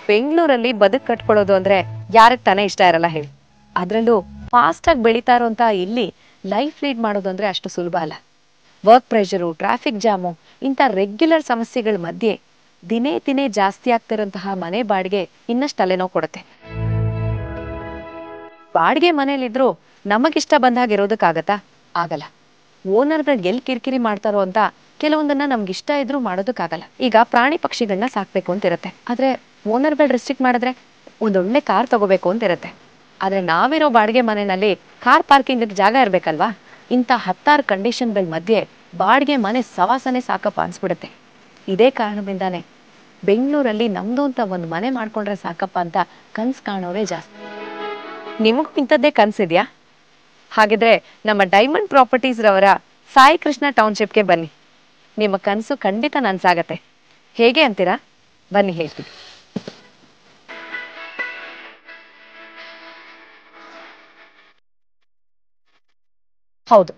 ಬೆಂಗಳೂರಲ್ಲಿ ಬದುಕು ಕಟ್ಕೊಳ್ಳೋದು ಅಂದ್ರೆ ಯಾರಿಗೆ ತಾನೇ ಇಷ್ಟ ಇರಲ್ಲ ಹೇಳಿ. ಅದ್ರಲ್ಲೂ ಫಾಸ್ಟ್ ಆಗಿ ಬೆಳೀತಾ ಇರೋಂತ ಇಲ್ಲಿ ಲೈಫ್ ಲೀಡ್ ಮಾಡೋದು ಅಂದ್ರೆ ಅಷ್ಟು ಸುಲಭ ಅಲ್ಲ. ವರ್ಕ್ ಪ್ರೆಷರು, ಟ್ರಾಫಿಕ್ ಜಾಮು ಇಂಥ ರೆಗ್ಯುಲರ್ ಸಮಸ್ಯೆಗಳ ಮಧ್ಯೆ ದಿನೇ ದಿನೇ ಜಾಸ್ತಿ ಆಗ್ತಿರೋಂತಹ ಮನೆ ಬಾಡಿಗೆ ಇನ್ನಷ್ಟು ತಲೆನೋವು ಕೊಡುತ್ತೆ. ಬಾಡಿಗೆ ಮನೇಲಿದ್ರು ನಮಗಿಷ್ಟ ಬಂದಾಗ ಇರೋದಕ್ಕಾಗತ್ತಾ? ಆಗಲ್ಲ. ಓನರ್ಗಳು ಎಲ್ಲಿ ಕಿರಿಕಿರಿ ಮಾಡ್ತಾರೋ ಅಂತ ಕೆಲವೊಂದನ್ನ ನಮ್ಗಿಷ್ಟ ಇದ್ರೂ ಮಾಡೋದಕ್ಕಾಗಲ್ಲ. ಈಗ ಪ್ರಾಣಿ ಪಕ್ಷಿಗಳನ್ನ ಸಾಕ್ಬೇಕು ಅಂತ ಇರುತ್ತೆ, ಆದ್ರೆ ಓನರ್ಗಳು ರೆಸ್ಟ್ರಿಕ್ಟ್ ಮಾಡಿದ್ರೆ ಒಂದೊಳ್ಳೆ ಕಾರ್ ತಗೋಬೇಕು ಅಂತ ಇರುತ್ತೆ. ಆದ್ರೆ ನಾವಿರೋ ಬಾಡಿಗೆ ಮನೆಯಲ್ಲಿ ಕಾರ್ ಪಾರ್ಕಿಂಗ್ ಜಾಗ ಇರ್ಬೇಕಲ್ವಾ? ಇಂಥ 10 ಕಂಡೀಷನ್ಗಳ ಮಧ್ಯೆ ಬಾಡಿಗೆ ಮನೆ ಸವಾಸನೆ ಸಾಕಪ್ಪ ಅನ್ಸ್ಬಿಡುತ್ತೆ. ಇದೇ ಕಾರಣದಿಂದಾನೆ ಬೆಂಗಳೂರಲ್ಲಿ ನಮ್ದು ಅಂತ ಒಂದು ಮನೆ ಮಾಡ್ಕೊಂಡ್ರೆ ಸಾಕಪ್ಪ ಅಂತ ಕನ್ಸು ಕಾಣೋರೇ ಜಾಸ್ತಿ. ನಿಮಗೂ ಇಂಥದ್ದೇ ಕನ್ಸಿದ್ಯಾ? ಹಾಗಿದ್ರೆ ನಮ್ಮ ಡೈಮಂಡ್ ಪ್ರಾಪರ್ಟೀಸ್ ರವರ ಸಾಯಿ ಕೃಷ್ಣ ಟೌನ್ಶಿಪ್ಗೆ ಬನ್ನಿ. ನಿಮ್ಮ ಕನಸು ಖಂಡಿತ ನನ್ಸಾಗತ್ತೆ. ಹೇಗೆ ಅಂತೀರಾ? ಬನ್ನಿ ಹೇಳ್ತೀವಿ. ಹೌದು,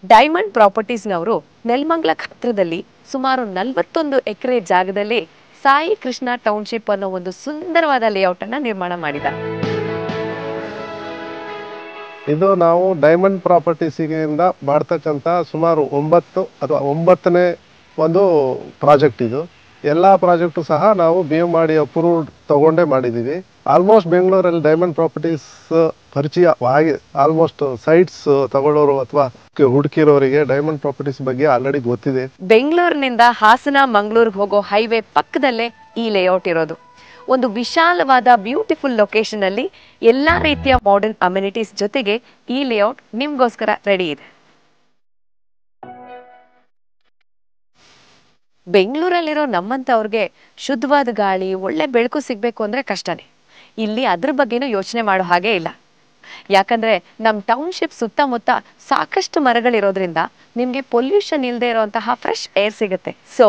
ಡೈಮಂಡ್ ಪ್ರಾಪರ್ಟೀಸ್ನವರು ನೆಲಮಂಗಲ ಹತ್ರದಲ್ಲಿ ಸುಮಾರು 41 ಎಕರೆ ಜಾಗದಲ್ಲಿ ಸಾಯಿ ಕೃಷ್ಣ ಟೌನ್ಶಿಪ್ ಅನ್ನೋ ಒಂದು ಸುಂದರವಾದ ಲೇಔಟ್ ಅನ್ನ ನಿರ್ಮಾಣ ಮಾಡಿದ್ದಾರೆ. ಇದು ನಾವು ಡೈಮಂಡ್ ಪ್ರಾಪರ್ಟೀಸಿಂದ ಮಾಡ್ತಕ್ಕಂಥ ಸುಮಾರು 9ನೇ ಒಂದು ಪ್ರಾಜೆಕ್ಟ್. ಇದು ಎಲ್ಲ ಪ್ರಾಜೆಕ್ಟು ಸಹ ನಾವು ಮಾಡಿ ಅಪ್ರೂವ್ ತಗೊಂಡೇ ಮಾಡಿದ್ದೀವಿ. ಆಲ್ಮೋಸ್ಟ್ ಬೆಂಗಳೂರಲ್ಲಿ ಡೈಮಂಡ್ ಪ್ರಾಪರ್ಟೀಸ್ ಪರಿಚಯ ಆಗಿ ಆಲ್ಮೋಸ್ಟ್ ಸೈಟ್ಸ್ ತಗೊಳ್ಳೋರು ಅಥವಾ ಹುಡುಕಿರೋರಿಗೆ ಡೈಮಂಡ್ ಪ್ರಾಪರ್ಟೀಸ್ ಬಗ್ಗೆ ಆಲ್ರೆಡಿ ಗೊತ್ತಿದೆ. ಬೆಂಗಳೂರಿನಿಂದ ಹಾಸನ ಮಂಗಳೂರು ಹೋಗೋ ಹೈವೇ ಪಕ್ಕದಲ್ಲೇ ಈ ಲೇಔಟ್ ಇರೋದು. ಒಂದು ವಿಶಾಲವಾದ ಬ್ಯೂಟಿಫುಲ್ ಲೊಕೇಶನ್ ಅಲ್ಲಿ ಎಲ್ಲಾ ರೀತಿಯ ಮಾಡರ್ನ್ ಅಮ್ಯುನಿಟೀಸ್ ಜೊತೆಗೆ ಈ ಲೇಔಟ್ ನಿಮ್ಗೋಸ್ಕರ ರೆಡಿ ಇದೆ. ಬೆಂಗಳೂರಲ್ಲಿರೋ ನಮ್ಮಂತವ್ರಿಗೆ ಶುದ್ಧವಾದ ಗಾಳಿ, ಒಳ್ಳೆ ಬೆಳಕು ಸಿಗ್ಬೇಕು ಅಂದ್ರೆ ಕಷ್ಟನೇ. ಇಲ್ಲಿ ಅದ್ರ ಬಗ್ಗೆನೂ ಯೋಚನೆ ಮಾಡೋ ಹಾಗೆ ಇಲ್ಲ. ಯಾಕಂದ್ರೆ ನಮ್ ಟೌನ್ಶಿಪ್ ಸುತ್ತಮುತ್ತ ಸಾಕಷ್ಟು ಮರಗಳಿರೋದ್ರಿಂದ ನಿಮ್ಗೆ ಪೊಲ್ಯೂಷನ್ ಇಲ್ಲದೆ ಇರುವಂತಹ ಫ್ರೆಶ್ ಏರ್ ಸಿಗುತ್ತೆ. ಸೊ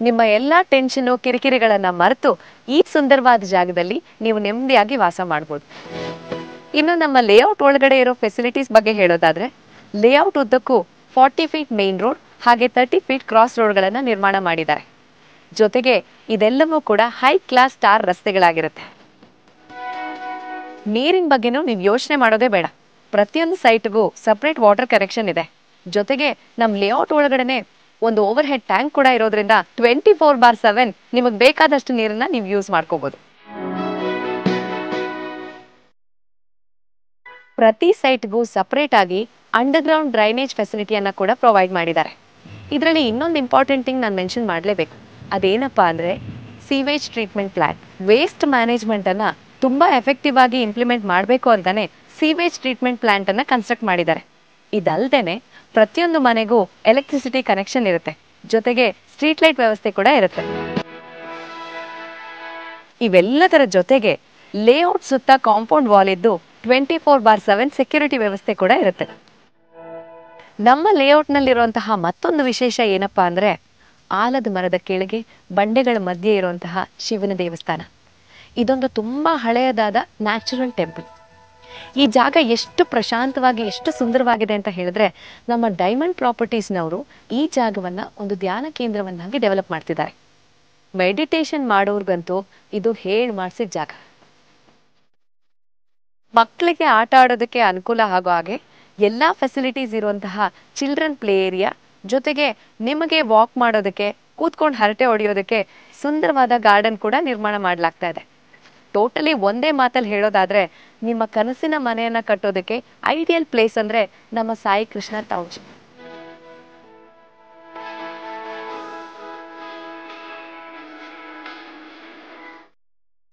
ನಿಮ್ಮ ಎಲ್ಲಾ ಟೆನ್ಷನ್, ಕಿರಿಕಿರಿಗಳನ್ನ ಮರೆತು ಈ ಸುಂದರವಾದ ಜಾಗದಲ್ಲಿ ನೀವು ನೆಮ್ಮದಿಯಾಗಿ ವಾಸ ಮಾಡ್ಬೋದು. ಇನ್ನು ನಮ್ಮ ಲೇಔಟ್ ಒಳಗಡೆ ಇರೋ ಫೆಸಿಲಿಟೀಸ್ ಬಗ್ಗೆ ಹೇಳೋದಾದ್ರೆ, ಲೇಔಟ್ ಉದ್ದಕ್ಕೂ 40 ಫೀಟ್ ಮೇನ್ ರೋಡ್ ಹಾಗೆ 30 ಫೀಟ್ ಕ್ರಾಸ್ ರೋಡ್ಗಳನ್ನ ನಿರ್ಮಾಣ ಮಾಡಿದ್ದಾರೆ. ಜೊತೆಗೆ ಇದೆಲ್ಲವೂ ಕೂಡ ಹೈ ಕ್ಲಾಸ್ ಸ್ಟಾರ್ ರಸ್ತೆಗಳಾಗಿರುತ್ತೆ. ನೀರಿನ ಬಗ್ಗೆನೂ ನೀವು ಯೋಚನೆ ಮಾಡೋದೇ ಬೇಡ. ಪ್ರತಿಯೊಂದು ಸೈಟ್ಗೂ ಸಪರೇಟ್ ವಾಟರ್ ಕನೆಕ್ಷನ್ ಇದೆ. ಜೊತೆಗೆ ನಮ್ ಲೇಔಟ್ ಒಳಗಡೆನೆ ಒಂದು ಓವರ್ ಹೆಡ್ ಟ್ಯಾಂಕ್ ಕೂಡ ಇರೋದ್ರಿಂದ 24/7 ನಿಮಗೆ ಬೇಕಾದಷ್ಟು ನೀರನ್ನ ನೀವು ಯೂಸ್ ಮಾಡ್ಕೋಬಹುದು. ಪ್ರತಿ ಸೈಟ್ಗೂ ಸಪರೇಟ್ ಆಗಿ ಅಂಡರ್ ಗ್ರೌಂಡ್ ಡ್ರೈನೇಜ್ ಫೆಸಿಲಿಟಿಯನ್ನ ಕೂಡ ಪ್ರೊವೈಡ್ ಮಾಡಿದ್ದಾರೆ. ಇದರಲ್ಲಿ ಇನ್ನೊಂದು ಇಂಪಾರ್ಟೆಂಟ್ ಥಿಂಗ್ ನಾನು ಮೆನ್ಷನ್ ಮಾಡಲೇಬೇಕು. ಅದೇನಪ್ಪಾ ಅಂದ್ರೆ sewage treatment plant. Waste management ಅನ್ನ ತುಂಬಾ ಎಫೆಕ್ಟಿವ್ ಆಗಿ ಇಂಪ್ಲಿಮೆಂಟ್ ಮಾಡಬೇಕು ಅಂತಾನೆ ಸೀವೇಜ್ ಟ್ರೀಟ್ಮೆಂಟ್ ಪ್ಲಾಂಟ್ ಅನ್ನ ಕನ್ಸ್ಟ್ರಕ್ಟ್ ಮಾಡಿದ್ದಾರೆ. ಇದಲ್ದೇನೆ ಪ್ರತಿಯೊಂದು ಮನೆಗೂ ಎಲೆಕ್ಟ್ರಿಸಿಟಿ ಕನೆಕ್ಷನ್ ಇರುತ್ತೆ. ಜೊತೆಗೆ ಸ್ಟ್ರೀಟ್ ಲೈಟ್ ವ್ಯವಸ್ಥೆ ಕೂಡ ಇರುತ್ತೆ. ಇವೆಲ್ಲದರ ಜೊತೆಗೆ ಲೇಔಟ್ ಸುತ್ತ ಕಾಂಪೌಂಡ್ ವಾಲ್ ಇದ್ದು 24/7 ಸೆಕ್ಯೂರಿಟಿ ವ್ಯವಸ್ಥೆ ಕೂಡ ಇರುತ್ತೆ. ನಮ್ಮ ಲೇಔಟ್ ನಲ್ಲಿರುವಂತಹ ಮತ್ತೊಂದು ವಿಶೇಷ ಏನಪ್ಪಾ ಅಂದ್ರೆ ಆಲದ ಮರದ ಕೆಳಗೆ ಬಂಡೆಗಳ ಮಧ್ಯೆ ಇರುವಂತಹ ಶಿವನ ದೇವಸ್ಥಾನ. ಇದೊಂದು ತುಂಬಾ ಹಳೆಯದಾದ ನ್ಯಾಚುರಲ್ ಟೆಂಪಲ್. ಈ ಜಾಗ ಎಷ್ಟು ಪ್ರಶಾಂತವಾಗಿ, ಎಷ್ಟು ಸುಂದರವಾಗಿದೆ ಅಂತ ಹೇಳಿದ್ರೆ, ನಮ್ಮ ಡೈಮಂಡ್ ಪ್ರಾಪರ್ಟೀಸ್ನವರು ಈ ಜಾಗವನ್ನ ಒಂದು ಧ್ಯಾನ ಕೇಂದ್ರವನ್ನಾಗಿ ಡೆವಲಪ್ ಮಾಡ್ತಿದ್ದಾರೆ. ಮೆಡಿಟೇಷನ್ ಮಾಡೋರ್ಗಂತೂ ಇದು ಹೇಳಿ ಮಾಡಿಸಿದ ಜಾಗ. ಮಕ್ಕಳಿಗೆ ಆಟ ಆಡೋದಕ್ಕೆ ಅನುಕೂಲ ಆಗೋ ಹಾಗೆ ಎಲ್ಲಾ ಫೆಸಿಲಿಟೀಸ್ ಇರುವಂತಹ ಚಿಲ್ಡ್ರನ್ ಪ್ಲೇ ಏರಿಯಾ, ಜೊತೆಗೆ ನಿಮಗೆ ವಾಕ್ ಮಾಡೋದಕ್ಕೆ, ಕೂತ್ಕೊಂಡು ಹರಟೆ ಹೊಡೆಯೋದಕ್ಕೆ ಸುಂದರವಾದ ಗಾರ್ಡನ್ ಕೂಡ ನಿರ್ಮಾಣ ಮಾಡಲಾಗ್ತಾ ಇದೆ. ಟೋಟಲಿ ಒಂದೇ ಮಾತಲ್ಲಿ ಹೇಳೋದಾದ್ರೆ, ನಿಮ್ಮ ಕನಸಿನ ಮನೆಯನ್ನ ಕಟ್ಟೋದಕ್ಕೆ ಐಡಿಯಲ್ ಪ್ಲೇಸ್ ಅಂದ್ರೆ ನಮ್ಮ ಸಾಯಿ ಕೃಷ್ಣ ಟೌನ್ಶಿಪ್.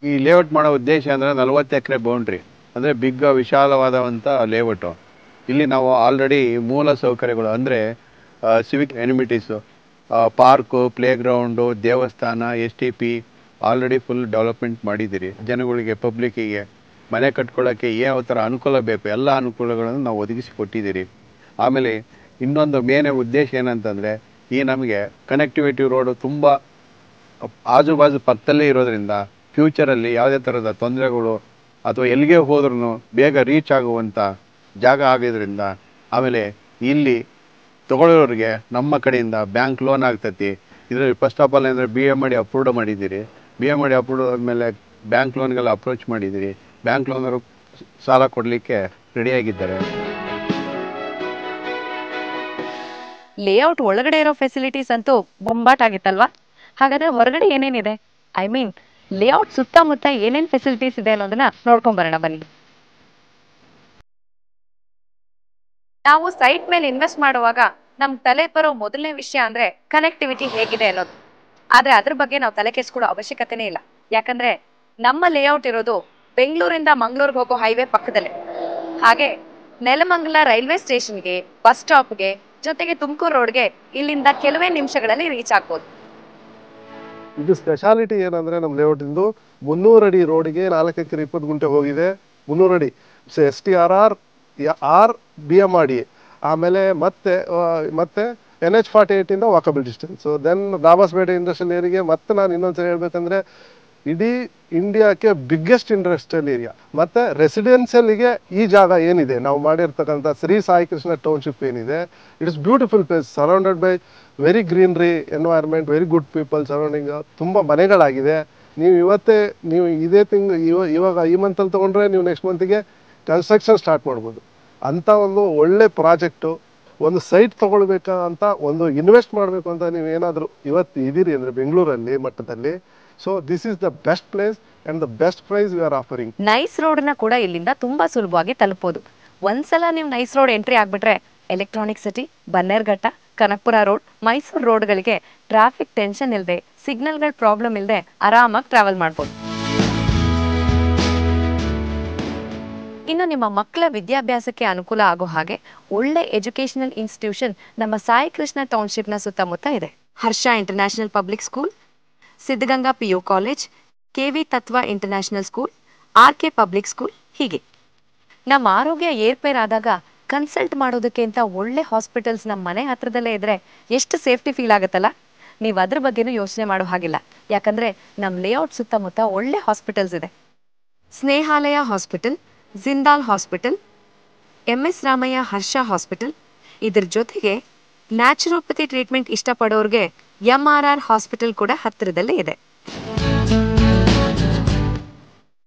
ಈ ಲೇಔಟ್ ಮಾಡೋ ಉದ್ದೇಶ ಅಂದರೆ 40 ಎಕರೆ ಬೌಂಡ್ರಿ, ಅಂದರೆ ಬಿಗ್ ವಿಶಾಲವಾದಂಥ ಲೇಔಟು. ಇಲ್ಲಿ ನಾವು ಆಲ್ರೆಡಿ ಮೂಲ ಸೌಕರ್ಯಗಳು ಅಂದರೆ ಸಿವಿಕ್ ಎನಿಮಿಟೀಸು, ಪಾರ್ಕು, ಪ್ಲೇಗ್ರೌಂಡು, ದೇವಸ್ಥಾನ, STP ಆಲ್ರೆಡಿ ಫುಲ್ ಡೆವಲಪ್ಮೆಂಟ್ ಮಾಡಿದ್ದೀರಿ. ಜನಗಳಿಗೆ, ಪಬ್ಲಿಕ್ಕಿಗೆ ಮನೆ ಕಟ್ಕೊಳ್ಳೋಕ್ಕೆ ಯಾವ ಥರ ಅನುಕೂಲ ಬೇಕು ಎಲ್ಲ ಅನುಕೂಲಗಳನ್ನು ನಾವು ಒದಗಿಸಿ ಕೊಟ್ಟಿದ್ದೀರಿ. ಆಮೇಲೆ ಇನ್ನೊಂದು ಮೇನ್ ಉದ್ದೇಶ ಏನಂತಂದರೆ, ಈ ನಮಗೆ ಕನೆಕ್ಟಿವಿಟಿ ರೋಡು ತುಂಬ ಆಜುಬಾಜು ಪಕ್ಕದಲ್ಲೇ ಇರೋದ್ರಿಂದ ಫ್ಯೂಚರಲ್ಲಿ ಯಾವುದೇ ಥರದ ತೊಂದರೆಗಳು ಅಥವಾ ಎಲ್ಲಿಗೆ ಹೋದ್ರೂ ಬೇಗ ರೀಚ್ ಆಗುವಂಥ ಜಾಗ ಆಗಿದ್ದರಿಂದ, ಆಮೇಲೆ ಇಲ್ಲಿ ತೊಗೊಳ್ಳೋರಿಗೆ ನಮ್ಮ ಕಡೆಯಿಂದ ಬ್ಯಾಂಕ್ ಲೋನ್ ಆಗ್ತೈತಿ. ಇದರಲ್ಲಿ ಫಸ್ಟ್ ಆಫ್ ಆಲ್ ಅಂದರೆ BA ಮಾಡಿ ಅಪ್ರೂವ್ಡ್ ಮಾಡಿದ್ದೀರಿ. BA ಮಾಡಿ ಅಪ್ರೂವ್ಡ್ ಆದಮೇಲೆ ಬ್ಯಾಂಕ್ ಲೋನ್ಗೆಲ್ಲ ಅಪ್ರೋಚ್ ಮಾಡಿದ್ದೀವಿ. ಬ್ಯಾಂಕ್ ಲೋನರು ಸಾಲ ಕೊಡಲಿಕ್ಕೆ ರೆಡಿಯಾಗಿದ್ದಾರೆ. ಲೇಔಟ್ ಒಳಗಡೆ ಇರೋ ಫೆಸಿಲಿಟೀಸ್ ಅಂತೂ ಬೊಂಬಾಟ್ ಆಗಿತ್ತಲ್ವಾ? ಹಾಗಾದ್ರೆ ಹೊರಗಡೆ ಏನೇನಿದೆ, ಐ ಮೀನ್ ಲೇಔಟ್ ಸುತ್ತಮುತ್ತ ಏನೇನ್ ಫೆಸಿಲಿಟೀಸ್ ಇದೆ ಅನ್ನೋದನ್ನ ನೋಡ್ಕೊಂಡ್ ಬರೋಣ ಬನ್ನಿ. ನಾವು ಸೈಟ್ ಮೇಲೆ ಇನ್ವೆಸ್ಟ್ ಮಾಡುವಾಗ ನಮ್ ತಲೆ ಬರೋ ಮೊದಲನೇ ವಿಷಯ ಅಂದ್ರೆ ಕನೆಕ್ಟಿವಿಟಿ ಹೇಗಿದೆ ಅನ್ನೋದು. ಆದ್ರೆ ಅದ್ರ ಬಗ್ಗೆ ನಾವು ತಲೆ ಕೆಡಿಸ್ಕೊಳ್ಳೋ ಅವಶ್ಯಕತೆನೇ ಇಲ್ಲ. ಯಾಕಂದ್ರೆ ನಮ್ಮ ಲೇಔಟ್ ಇರೋದು ಬೆಂಗಳೂರಿಂದ ಮಂಗಳೂರಿಗೆ ಹೋಗೋ ಹೈವೇ ಪಕ್ಕದಲ್ಲೇ. ಹಾಗೆ ನೆಲಮಂಗಲ ರೈಲ್ವೆ ಸ್ಟೇಷನ್ಗೆ, ಬಸ್ ಸ್ಟಾಪ್ಗೆ, ಜೊತೆಗೆ ತುಮಕೂರು ರೋಡ್ಗೆ ಇಲ್ಲಿಂದ ಕೆಲವೇ ನಿಮಿಷಗಳಲ್ಲಿ ರೀಚ್ ಆಗ್ಬೋದು. ಇದು ಸ್ಪೆಷಾಲಿಟಿ ಏನಂದ್ರೆ ನಮ್ಮ ಲೇಔಟ್ ಇಂದು 300 ಅಡಿ ರೋಡ್ಗೆ 4 ಎಕರೆ 20 ಗುಂಟೆ ಹೋಗಿದೆ. 300 ಅಡಿ STRR ಆರ್ BMRDA, ಆಮೇಲೆ ಮತ್ತೆ NH48 ಇಂದ walkable distance. Then Dabaspete industrial ಏರಿಯಾಗೆ ಮತ್ತೆ ನಾನು ಇನ್ನೊಂದ್ಸರಿ ಹೇಳ್ಬೇಕಂದ್ರೆ ಇಡೀ ಇಂಡಿಯಾಕ್ಕೆ ಬಿಗ್ಗೆಸ್ಟ್ ಇಂಡಸ್ಟ್ರಿಯಲ್ ಏರಿಯಾ. ಮತ್ತೆ ರೆಸಿಡೆನ್ಷಿಯಲ್ಗೆ ಈ ಜಾಗ ಏನಿದೆ ನಾವು ಮಾಡಿರ್ತಕ್ಕಂಥ ಶ್ರೀ ಸಾಯಿ ಕೃಷ್ಣ ಟೌನ್ಶಿಪ್ ಏನಿದೆ, it is beautiful place, surrounded by very greenery environment, very good people surrounding, ತುಂಬ ಮನೆಗಳಾಗಿದೆ. ನೀವು ಇದೇ ಇವಾಗ ಈ ಮಂತಲ್ಲಿ ತೊಗೊಂಡ್ರೆ ನೀವು ನೆಕ್ಸ್ಟ್ ಮಂತಿಗೆ ಕನ್ಸ್ಟ್ರಕ್ಷನ್ ಸ್ಟಾರ್ಟ್ ಮಾಡ್ಬೋದು. ಅಂಥ ಒಂದು ಒಳ್ಳೆ ಪ್ರಾಜೆಕ್ಟು. ಒಂದು ಸೈಟ್ ತೊಗೊಳ್ಬೇಕಂತ, ಒಂದು ಇನ್ವೆಸ್ಟ್ ಮಾಡಬೇಕು ಅಂತ ನೀವು ಏನಾದರೂ ಇವತ್ತು ಇದ್ದೀರಿ ಅಂದರೆ ಬೆಂಗಳೂರಲ್ಲಿ ಮಟ್ಟದಲ್ಲಿ, so this is the best place and the best price we are offering. Nice ರೋಡ್ನ ಕೂಡ ಇಲ್ಲಿಂದ ತುಂಬಾ ಸುಲಭವಾಗಿ ತಲುಪಬಹುದು. ಒಂದ್ಸಲ ನೀವು ನೈಸ್ ರೋಡ್ ಎಂಟ್ರಿ ಆಗ್ಬಿಟ್ರೆ electronic city, Bannerghatta, Kanakapura road, Mysore ರೋಡ್ಗಳಿಗೆ ಟ್ರಾಫಿಕ್ ಟೆನ್ಷನ್ ಇಲ್ಲದೆ, ಸಿಗ್ನಲ್ಗಳ ಪ್ರಾಬ್ಲಮ್ ಇಲ್ಲದೆ ಆರಾಮಾಗಿ ಟ್ರಾವೆಲ್ ಮಾಡ್ಬೋದು. ಇನ್ನು ನಿಮ್ಮ ಮಕ್ಕಳ ವಿದ್ಯಾಭ್ಯಾಸಕ್ಕೆ ಅನುಕೂಲ ಆಗೋ ಹಾಗೆ ಒಳ್ಳೆ ಎಜುಕೇಶನಲ್ ಇನ್ಸ್ಟಿಟ್ಯೂಷನ್ ನಮ್ಮ ಸಾಯಿ ಕೃಷ್ಣ ಟೌನ್ಶಿಪ್ನ ಸುತ್ತಮುತ್ತ ಇದೆ. Harsha international public school, Siddaganga PU college, KV Tattva international school, RK public school, ಹೀಗೆ. ನಮ್ಮ ಆರೋಗ್ಯ ಏರ್ಪೇರ್ ಆದಾಗ ಕನ್ಸಲ್ಟ್ ಮಾಡೋದಕ್ಕೆ ಅಂತ ಒಳ್ಳೆ ಹಾಸ್ಪಿಟಲ್ಸ್ ನಮ್ಮ ಮನೆ ಹತ್ರದಲ್ಲೇ ಇದ್ರೆ ಎಷ್ಟು ಸೇಫ್ಟಿ ಫೀಲ್ ಆಗುತ್ತಲ್ಲ. ನೀವು ಅದ್ರ ಬಗ್ಗೆನೂ ಯೋಚನೆ ಮಾಡೋ ಹಾಗಿಲ್ಲ. ಯಾಕಂದ್ರೆ ನಮ್ಮ ಲೇಔಟ್ ಸುತ್ತಮುತ್ತ ಒಳ್ಳೆ ಹಾಸ್ಪಿಟಲ್ಸ್ ಇದೆ. Snehalaya hospital, Jindal hospital, MS Ramaiah Harsha hospital, ಇದ್ರ ಜೊತೆಗೆ ನ್ಯಾಚುರೋಪತಿ ಟ್ರೀಟ್ಮೆಂಟ್ ಇಷ್ಟಪಡೋರ್ಗೆ MRR ಹಾಸ್ಪಿಟಲ್ ಕೂಡ ಹತ್ತಿರದಲ್ಲೇ ಇದೆ.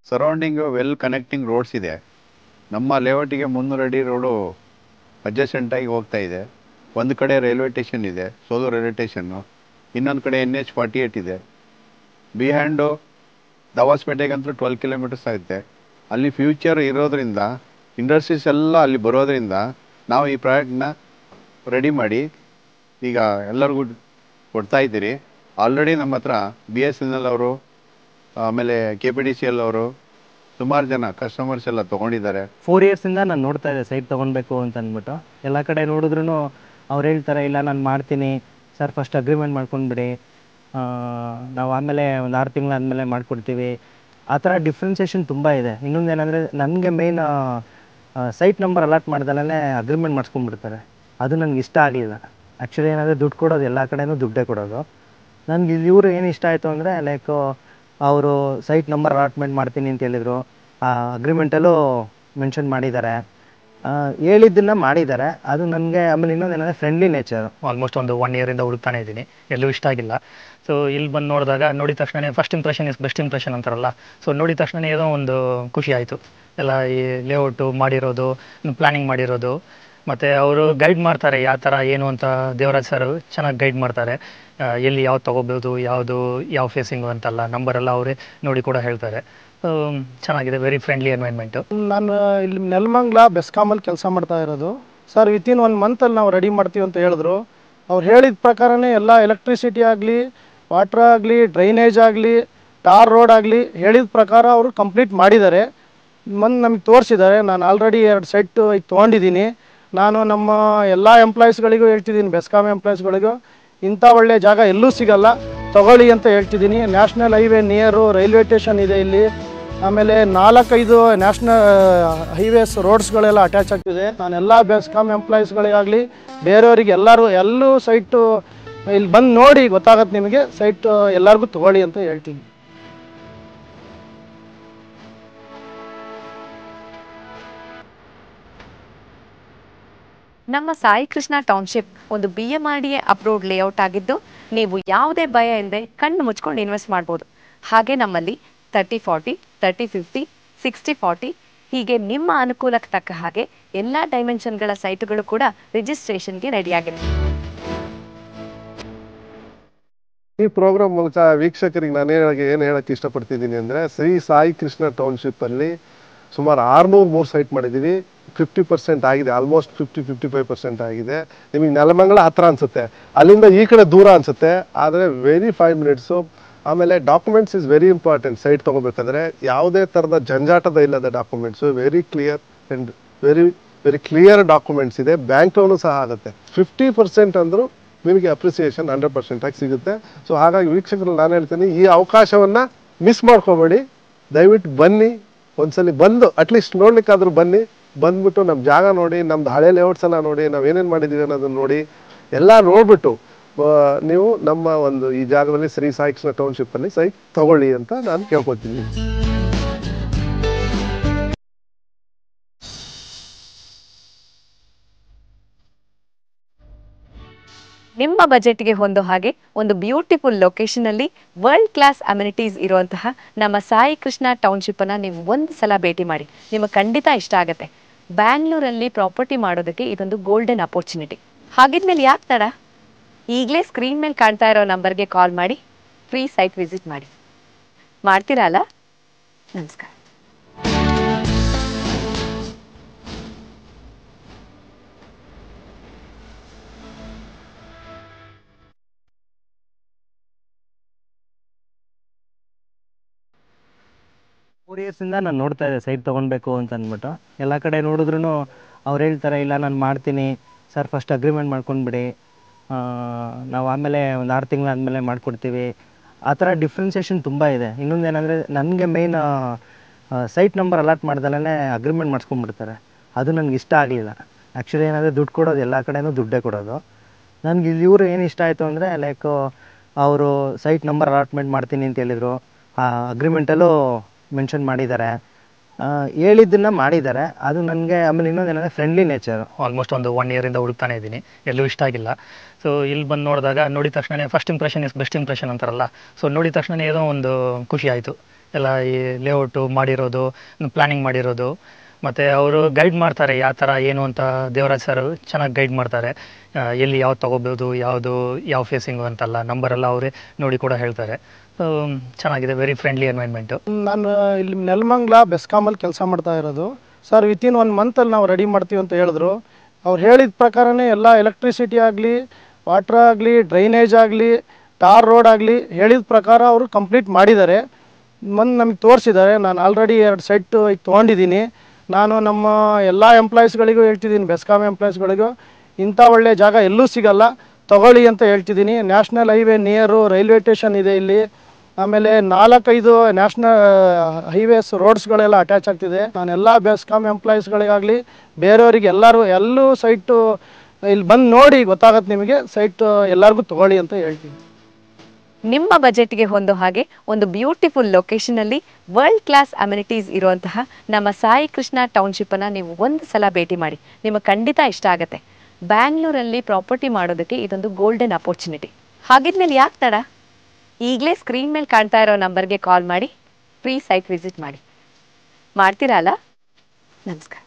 ಸರೌಂಡಿಂಗ್ ವೆಲ್ ಕನೆಕ್ಟಿಂಗ್ ರೋಡ್ಸ್ ಇದೆ. ನಮ್ಮ ಲೇಔಟಿಗೆ 300 ಅಡಿ ರೋಡು ಅಡ್ಜಸೆಂಟ್ ಆಗಿ ಹೋಗ್ತಾ ಇದೆ. ಒಂದು ಕಡೆ ರೈಲ್ವೆ ಸ್ಟೇಷನ್ ಇದೆ, ಸೋಲೂರು ರೈಲ್ವೆ ಸ್ಟೇಷನ್ನು, ಇನ್ನೊಂದು ಕಡೆ NH48 ಇದೆ. ಬಿಹ್ಯಾಂಡು ದಾಬಾಸ್ಪೇಟೆಗಂತೂ 12 ಕಿಲೋಮೀಟರ್ಸ್ ಆಗುತ್ತೆ. ಅಲ್ಲಿ ಫ್ಯೂಚರ್ ಇರೋದ್ರಿಂದ, ಇಂಡಸ್ಟ್ರೀಸ್ ಎಲ್ಲ ಅಲ್ಲಿ ಬರೋದ್ರಿಂದ ನಾವು ಈ ಪ್ರಾಡಕ್ಟ್ನ ರೆಡಿ ಮಾಡಿ ಈಗ ಎಲ್ಲರಿಗೂ ಕೊಡ್ತಾ ಇದ್ದೀರಿ. ಆಲ್ರೆಡಿ ನಮ್ಮ ಹತ್ರ BSNL ಅವರು, ಆಮೇಲೆ KPDCL ಅವರು, ಸುಮಾರು ಜನ ಕಸ್ಟಮರ್ಸ್ ಎಲ್ಲ ತೊಗೊಂಡಿದ್ದಾರೆ. 4 ಇಯರ್ಸಿಂದ ನಾನು ನೋಡ್ತಾ ಇದ್ದೆ ಸೈಟ್ ತೊಗೊಳ್ಬೇಕು ಅಂತ ಅಂದ್ಬಿಟ್ಟು. ಎಲ್ಲ ಕಡೆ ನೋಡಿದ್ರು ಅವ್ರು ಹೇಳ್ತಾರೆ, ಇಲ್ಲ ನಾನು ಮಾಡ್ತೀನಿ ಸರ್, ಫಸ್ಟ್ ಅಗ್ರಿಮೆಂಟ್ ಮಾಡ್ಕೊಂಡ್ಬಿಡಿ, ನಾವು ಆಮೇಲೆ ಒಂದು 6 ತಿಂಗಳಾದಮೇಲೆ ಮಾಡ್ಕೊಡ್ತೀವಿ. ಆ ಥರ ಡಿಫ್ರೆನ್ಸಿಯೇಷನ್ ತುಂಬ ಇದೆ. ಇನ್ನೊಂದು ಏನಂದರೆ, ನನಗೆ ಮೇಯ್ನ್ ಸೈಟ್ ನಂಬರ್ ಅಲಾಟ್ ಮಾಡ್ದಲೇ ಅಗ್ರಿಮೆಂಟ್ ಮಾಡಿಸ್ಕೊಂಡ್ಬಿಡ್ತಾರೆ. ಅದು ನನಗೆ ಇಷ್ಟ ಆಗಲಿಲ್ಲ. ಆ್ಯಕ್ಚುಲಿ ಏನಂದರೆ, ದುಡ್ಡು ಕೊಡೋದು ಎಲ್ಲ ಕಡೆಯೂ ದುಡ್ಡೇ ಕೊಡೋದು. ನನಗೆ ಇವರು ಏನು ಇಷ್ಟ ಆಯಿತು ಅಂದರೆ, ಲೈಕ್ ಅವರು ಸೈಟ್ ನಂಬರ್ ಅಲಾಟ್ಮೆಂಟ್ ಮಾಡ್ತೀನಿ ಅಂತ ಹೇಳಿದರು. ಆ ಅಗ್ರಿಮೆಂಟಲ್ಲೂ ಮೆನ್ಷನ್ ಮಾಡಿದ್ದಾರೆ, ಹೇಳಿದ್ದನ್ನು ಮಾಡಿದ್ದಾರೆ. ಅದು ನನಗೆ ಆಮೇಲೆ ಇನ್ನೊಂದು ಏನಂದರೆ ಫ್ರೆಂಡ್ಲಿ ನೇಚರು. ಆಲ್ಮೋಸ್ಟ್ ಒಂದು 1 ಇಯರಿಂದ ಹುಡುಕ್ತಾನೆ ಇದ್ದೀನಿ, ಎಲ್ಲೂ ಇಷ್ಟ ಆಗಿಲ್ಲ. ಸೊ ಇಲ್ಲಿ ಬಂದು ನೋಡಿದಾಗ, ನೋಡಿದ ತಕ್ಷಣ first impression is best impression ಅಂತಾರಲ್ಲ, ಸೊ ನೋಡಿದ ತಕ್ಷಣ ಏನೋ ಒಂದು ಖುಷಿ ಆಯಿತು. ಎಲ್ಲ ಈ ಲೇಔಟು ಮಾಡಿರೋದು, ಪ್ಲ್ಯಾನಿಂಗ್ ಮಾಡಿರೋದು, ಮತ್ತು ಅವರು ಗೈಡ್ ಮಾಡ್ತಾರೆ ಯಾವ ಥರ ಏನು ಅಂತ. ದೇವರಾಜ್ ಸರ್ ಚೆನ್ನಾಗಿ ಗೈಡ್ ಮಾಡ್ತಾರೆ, ಎಲ್ಲಿ ಯಾವ್ದು ತೊಗೋಬೋದು, ಯಾವ ಫೇಸಿಂಗು ಅಂತೆಲ್ಲ ನಂಬರೆಲ್ಲ ಅವರೇ ನೋಡಿ ಕೂಡ ಹೇಳ್ತಾರೆ. ಚೆನ್ನಾಗಿದೆ, ವೆರಿ ಫ್ರೆಂಡ್ಲಿ ಎನ್ವೈರ್ಮೆಂಟು. ನಾನು ಇಲ್ಲಿ ನೆಲಮಂಗಲ ಬೆಸ್ಕಾಮಲ್ಲಿ ಕೆಲಸ ಮಾಡ್ತಾ ಇರೋದು ಸರ್. ವಿತಿನ್ 1 ಮಂತಲ್ಲಿ ನಾವು ರೆಡಿ ಮಾಡ್ತೀವಿ ಅಂತ ಹೇಳಿದ್ರು. ಅವ್ರು ಹೇಳಿದ ಪ್ರಕಾರನೇ ಎಲ್ಲ ಎಲೆಕ್ಟ್ರಿಸಿಟಿ ಆಗಲಿ, ವಾಟ್ರ್ ಆಗಲಿ, ಡ್ರೈನೇಜ್ ಆಗಲಿ, ಟಾರ್ ರೋಡ್ ಆಗಲಿ ಹೇಳಿದ ಪ್ರಕಾರ ಅವರು ಕಂಪ್ಲೀಟ್ ಮಾಡಿದ್ದಾರೆ. ನಮಗೆ ತೋರಿಸಿದ್ದಾರೆ. ನಾನು ಆಲ್ರೆಡಿ 2 ಸೈಟ್ ತೊಗೊಂಡಿದ್ದೀನಿ. ನಾನು ನಮ್ಮ ಎಲ್ಲ ಎಂಪ್ಲಾಯೀಸ್ಗಳಿಗೂ ಹೇಳ್ತಿದ್ದೀನಿ, ಬೆಸ್ಕಾಮ್ ಎಂಪ್ಲಾಯೀಸ್ಗಳಿಗೂ, ಇಂಥ ಒಳ್ಳೆ ಜಾಗ ಎಲ್ಲೂ ಸಿಗಲ್ಲ, ತಗೊಳ್ಳಿ ಅಂತ ಹೇಳ್ತಿದ್ದೀನಿ. National highway near railway station ಇದೆ ಇಲ್ಲಿ. ಆಮೇಲೆ 4-5 ನ್ಯಾಷನಲ್ ಹೈವೇಸ್ ರೋಡ್ಸ್ಗಳೆಲ್ಲ ಅಟ್ಯಾಚ್ ಆಗ್ತಿದೆ. ನಾನೆಲ್ಲ ಬೆಸ್ಕಾಮ್ ಎಂಪ್ಲಾಯೀಸ್ಗಳಿಗಾಗಲಿ ಬೇರೆಯವರಿಗೆ ಎಲ್ಲೂ ಸೈಟು ಇಲ್ಲಿ ಬಂದು ನೋಡಿ ಗೊತ್ತಾಗತ್ತೆ ನಿಮಗೆ, ಸೈಟ್ ಎಲ್ಲರಿಗೂ ತಗೊಳ್ಳಿ ಅಂತ ಹೇಳ್ತೀನಿ. ನಮ್ಮ ಸಾಯಿ ಕೃಷ್ಣ ಟೌನ್ಶಿಪ್ ಒಂದು BMRDA ಅಪ್ರೂವ್ಡ್ ಲೇಔಟ್ ಆಗಿದ್ದು, ನೀವು ಯಾವುದೇ ಭಯ ಇಲ್ಲದೆ ಕಣ್ಣು ಮುಚ್ಕೊಂಡು ಇನ್ವೆಸ್ಟ್ ಮಾಡ್ಬೋದು. ಹಾಗೆ ನಮ್ಮಲ್ಲಿ 30-40, 30-50, 60-40 ಹೀಗೆ ನಿಮ್ಮ ಅನುಕೂಲಕ್ಕೆ ತಕ್ಕ ಹಾಗೆ ಎಲ್ಲ ಡೈಮೆನ್ಷನ್ಗಳ ಸೈಟುಗಳು ಕೂಡ ರಿಜಿಸ್ಟ್ರೇಷನ್ಗೆ ರೆಡಿಯಾಗಿದೆ. ಈ ಪ್ರೋಗ್ರಾಮ್ ಮೂಲಕ ವೀಕ್ಷಕರಿಗೆ ನಾನು ಏನು ಹೇಳಕ್ಕೆ ಇಷ್ಟಪಡ್ತಿದ್ದೀನಿ ಅಂದರೆ, ಶ್ರೀ ಸಾಯಿ ಕೃಷ್ಣ ಟೌನ್ಶಿಪ್ಪಲ್ಲಿ ಸುಮಾರು 603 ಸೈಟ್ ಮಾಡಿದ್ದೀವಿ. 50% ಆಗಿದೆ, ಆಲ್ಮೋಸ್ಟ್ 55% ಆಗಿದೆ. ನಿಮಗೆ ನೆಲಮಂಗಲ ಹತ್ರ ಅನ್ಸುತ್ತೆ, ಅಲ್ಲಿಂದ ಈ ಕಡೆ ದೂರ ಅನ್ಸುತ್ತೆ, ಆದರೆ ವೆರಿ 5 ಮಿನಿಟ್ಸು. ಆಮೇಲೆ documents is very important. Site ತೊಗೋಬೇಕಾದ್ರೆ ಯಾವುದೇ ಥರದ ಜಂಜಾಟದ ಇಲ್ಲದ documents, very clear and very clear documents ಇದೆ. ಬ್ಯಾಂಕ್ ಲೋನು ಸಹ ಆಗುತ್ತೆ. 50% ಅಂದರೂ ನಿಮಗೆ ಅಪ್ರಿಸಿಯೇಷನ್ 100% ಆಗಿ ಸಿಗುತ್ತೆ. ಸೊ ಹಾಗಾಗಿ ವೀಕ್ಷಕರು ನಾನು ಹೇಳ್ತೀನಿ, ಈ ಅವಕಾಶವನ್ನು ಮಿಸ್ ಮಾಡ್ಕೋಬೇಡಿ. ದಯವಿಟ್ಟು ಬನ್ನಿ, ಒಂದ್ಸಲಿ ಬಂದು ಅಟ್ಲೀಸ್ಟ್ ನೋಡ್ಲಿಕ್ಕಾದ್ರೂ ಬನ್ನಿ. ಬಂದ್ಬಿಟ್ಟು ನಮ್ಮ ಜಾಗ ನೋಡಿ, ನಮ್ದು ಹಳೆ ಲೇಔಟ್ಸ್ ಎಲ್ಲ ನೋಡಿ, ನಾವು ಏನೇನು ಮಾಡಿದ್ದೀವಿ ಅನ್ನೋದನ್ನ ನೋಡಿ, ಎಲ್ಲ ನೋಡ್ಬಿಟ್ಟು ನೀವು ನಮ್ಮ ಒಂದು ಈ ಜಾಗದಲ್ಲಿ ಶ್ರೀ ಸಾಯಿ ಕೃಷ್ಣ ಟೌನ್ಶಿಪ್ಪಲ್ಲಿ ಸೈಟ್ ತಗೊಳ್ಳಿ ಅಂತ ನಾನು ಕೇಳ್ಕೊತೀನಿ. ನಿಮ್ಮ ಬಜೆಟ್ಗೆ ಹೊಂದೋ ಹಾಗೆ ಒಂದು ಬ್ಯೂಟಿಫುಲ್ ಲೊಕೇಶನ್ ಅಲ್ಲಿ ವರ್ಲ್ಡ್ ಕ್ಲಾಸ್ ಅಮ್ಯುನಿಟೀಸ್ ಇರುವಂತಹ ನಮ್ಮ ಸಾಯಿ ಕೃಷ್ಣ ಟೌನ್ಶಿಪ್ ಅನ್ನ ನೀವು ಒಂದು ಸಲ ಭೇಟಿ ಮಾಡಿ, ನಿಮಗೆ ಖಂಡಿತ ಇಷ್ಟ ಆಗುತ್ತೆ. ಬ್ಯಾಂಗ್ಳೂರಲ್ಲಿ ಪ್ರಾಪರ್ಟಿ ಮಾಡೋದಕ್ಕೆ ಇದೊಂದು ಗೋಲ್ಡನ್ ಅಪರ್ಚುನಿಟಿ. ಹಾಗಿದ್ಮೇಲೆ ಯಾಕೆ ತಡ? ಈಗಲೇ ಸ್ಕ್ರೀನ್ ಮೇಲೆ ಕಾಣ್ತಾ ಇರೋ ನಂಬರ್ಗೆ ಕಾಲ್ ಮಾಡಿ ಫ್ರೀ ಸೈಟ್ ವಿಸಿಟ್ ಮಾಡಿ. ಮಾಡ್ತೀರಾ ಅಲ್ಲ? ನಮಸ್ಕಾರ. ಇಯರ್ಸಿಂದ ನಾನು ನೋಡ್ತಾ ಇದ್ದೆ ಸೈಟ್ ತೊಗೊಳ್ಬೇಕು ಅಂತ ಅಂದ್ಬಿಟ್ಟು. ಎಲ್ಲ ಕಡೆ ನೋಡಿದ್ರೂ ಅವ್ರು ಹೇಳ್ತಾರೆ, ಇಲ್ಲ ನಾನು ಮಾಡ್ತೀನಿ ಸರ್, ಫಸ್ಟ್ ಅಗ್ರಿಮೆಂಟ್ ಮಾಡ್ಕೊಂಡ್ಬಿಡಿ, ನಾವು ಆಮೇಲೆ ಒಂದು 6 ತಿಂಗಳು ಆದಮೇಲೆ ಮಾಡಿಕೊಡ್ತೀವಿ. ಆ ಥರ ಡಿಫ್ರೆನ್ಸಿಯೇಷನ್ ತುಂಬ ಇದೆ. ಇನ್ನೊಂದು ಏನಂದರೆ, ನನಗೆ ಮೇಯ್ನ್ ಸೈಟ್ ನಂಬರ್ ಅಲಾಟ್ ಮಾಡ್ದಲೇ ಅಗ್ರಿಮೆಂಟ್ ಮಾಡಿಸ್ಕೊಂಡ್ಬಿಡ್ತಾರೆ. ಅದು ನನಗೆ ಇಷ್ಟ ಆಗಲಿಲ್ಲ. ಆ್ಯಕ್ಚುಲಿ ಏನಂದರೆ, ದುಡ್ಡು ಕೊಡೋದು ಎಲ್ಲ ಕಡೆಯೂ ದುಡ್ಡೇ ಕೊಡೋದು. ನನಗೆ ಇವರು ಏನು ಇಷ್ಟ ಆಯಿತು ಅಂದರೆ, ಲೈಕ್ ಅವರು ಸೈಟ್ ನಂಬರ್ ಅಲಾಟ್ಮೆಂಟ್ ಮಾಡ್ತೀನಿ ಅಂತ ಹೇಳಿದರು. ಆ ಅಗ್ರಿಮೆಂಟಲ್ಲೂ ಮೆನ್ಷನ್ ಮಾಡಿದ್ದಾರೆ, ಹೇಳಿದ್ದನ್ನು ಮಾಡಿದ್ದಾರೆ. ಅದು ನನಗೆ. ಆಮೇಲೆ ಇನ್ನೊಂದೇನಂದರೆ ಫ್ರೆಂಡ್ಲಿ ನೇಚರು. ಆಲ್ಮೋಸ್ಟ್ ಒಂದು 1 ಇಯರಿಂದ ಹುಡುಕ್ತಾನೆ ಇದ್ದೀನಿ, ಎಲ್ಲೂ ಇಷ್ಟ ಆಗಿಲ್ಲ. ಸೊ ಇಲ್ಲಿ ಬಂದು ನೋಡಿದಾಗ, ನೋಡಿದ ತಕ್ಷಣ first impression is best impression ಅಂತಾರಲ್ಲ, ಸೊ ನೋಡಿದ ತಕ್ಷಣ ಏನೋ ಒಂದು ಖುಷಿ ಆಯಿತು. ಎಲ್ಲ ಈ ಲೇಔಟು ಮಾಡಿರೋದು, ಪ್ಲ್ಯಾನಿಂಗ್ ಮಾಡಿರೋದು, ಮತ್ತು ಅವರು ಗೈಡ್ ಮಾಡ್ತಾರೆ ಯಾವ ಥರ ಏನು ಅಂತ. ದೇವರಾಜ್ ಸರ್ ಚೆನ್ನಾಗಿ ಗೈಡ್ ಮಾಡ್ತಾರೆ, ಎಲ್ಲಿ ಯಾವ್ದು ತೊಗೋಬೋದು, ಯಾವ ಫೇಸಿಂಗು ಅಂತಲ್ಲ, ನಂಬರೆಲ್ಲ ಅವರೇ ನೋಡಿ ಕೂಡ ಹೇಳ್ತಾರೆ. ಚೆನ್ನಾಗಿದೆ, ವೆರಿ ಫ್ರೆಂಡ್ಲಿ ಎನ್ವೈರ್ಮೆಂಟು. ನಾನು ಇಲ್ಲಿ ನೆಲಮಂಗಲ ಬೆಸ್ಕಾಮಲ್ಲಿ ಕೆಲಸ ಮಾಡ್ತಾ ಇರೋದು. ಸರ್, ವಿತಿನ್ 1 ಮಂತಲ್ಲಿ ನಾವು ರೆಡಿ ಮಾಡ್ತೀವಿ ಅಂತ ಹೇಳಿದ್ರು. ಅವ್ರು ಹೇಳಿದ ಪ್ರಕಾರನೇ ಎಲ್ಲ ಎಲೆಕ್ಟ್ರಿಸಿಟಿ ಆಗಲಿ, ವಾಟ್ರ್ ಆಗಲಿ, ಡ್ರೈನೇಜ್ ಆಗಲಿ, ಟಾರ್ ರೋಡ್ ಆಗಲಿ ಹೇಳಿದ ಪ್ರಕಾರ ಅವರು ಕಂಪ್ಲೀಟ್ ಮಾಡಿದ್ದಾರೆ. ನಮಗೆ ತೋರಿಸಿದ್ದಾರೆ. ನಾನು ಆಲ್ರೆಡಿ 2 ಸೈಟ್ ಈಗ ತೊಗೊಂಡಿದ್ದೀನಿ. ನಾನು ನಮ್ಮ ಎಲ್ಲ ಎಂಪ್ಲಾಯೀಸ್ಗಳಿಗೂ ಹೇಳ್ತಿದ್ದೀನಿ, ಬೆಸ್ಕಾಮ್ ಎಂಪ್ಲಾಯೀಸ್ಗಳಿಗೂ, ಇಂಥ ಒಳ್ಳೆಯ ಜಾಗ ಎಲ್ಲೂ ಸಿಗಲ್ಲ, ತಗೊಳ್ಳಿ ಅಂತ ಹೇಳ್ತಿದ್ದೀನಿ. National highway near railway station ಇದೆ ಇಲ್ಲಿ. ಆಮೇಲೆ 4-5 ನ್ಯಾಷನಲ್ ಹೈವೇಸ್ ರೋಡ್ಸ್ಗಳೆಲ್ಲ ಅಟ್ಯಾಚ್ ಆಗ್ತಿದೆ. ನಾನೆಲ್ಲ ಬೆಸ್ಕಾಮ್ ಎಂಪ್ಲಾಯೀಸ್ಗಳಿಗಾಗಲಿ ಬೇರೆಯವರಿಗೆ ಎಲ್ಲೂ ಸೈಟು ಇಲ್ಲಿ ಬಂದು ನೋಡಿ ಗೊತ್ತಾಗತ್ತೆ ನಿಮಗೆ, ಸೈಟ್ ಎಲ್ಲರಿಗೂ ತಗೊಳ್ಳಿ ಅಂತ ಹೇಳ್ತೀನಿ. ನಿಮ್ಮ ಬಜೆಟ್ಗೆ ಹೊಂದೋ ಹಾಗೆ ಒಂದು ಬ್ಯೂಟಿಫುಲ್ ಲೊಕೇಶನ್ ಅಲ್ಲಿ ವರ್ಲ್ಡ್ ಕ್ಲಾಸ್ ಅಮ್ಯುನಿಟೀಸ್ ಇರುವಂತಹ ನಮ್ಮ ಸಾಯಿ ಕೃಷ್ಣ ಟೌನ್ಶಿಪ್ ಅನ್ನ ನೀವು ಒಂದು ಸಲ ಭೇಟಿ ಮಾಡಿ, ನಿಮಗೆ ಖಂಡಿತ ಇಷ್ಟ ಆಗುತ್ತೆ. ಬ್ಯಾಂಗ್ಳೂರಲ್ಲಿ ಪ್ರಾಪರ್ಟಿ ಮಾಡೋದಕ್ಕೆ ಇದೊಂದು ಗೋಲ್ಡನ್ ಅಪರ್ಚುನಿಟಿ. ಹಾಗಿದ್ಮೇಲೆ ಯಾಕೆ ತಡ? ಈಗಲೇ ಸ್ಕ್ರೀನ್ ಮೇಲೆ ಕಾಣ್ತಾ ಇರೋ ನಂಬರ್ಗೆ ಕಾಲ್ ಮಾಡಿ ಫ್ರೀ ಸೈಟ್ ವಿಸಿಟ್ ಮಾಡಿ. ಮಾಡ್ತೀರಾ ಅಲ್ಲ? ನಮಸ್ಕಾರ.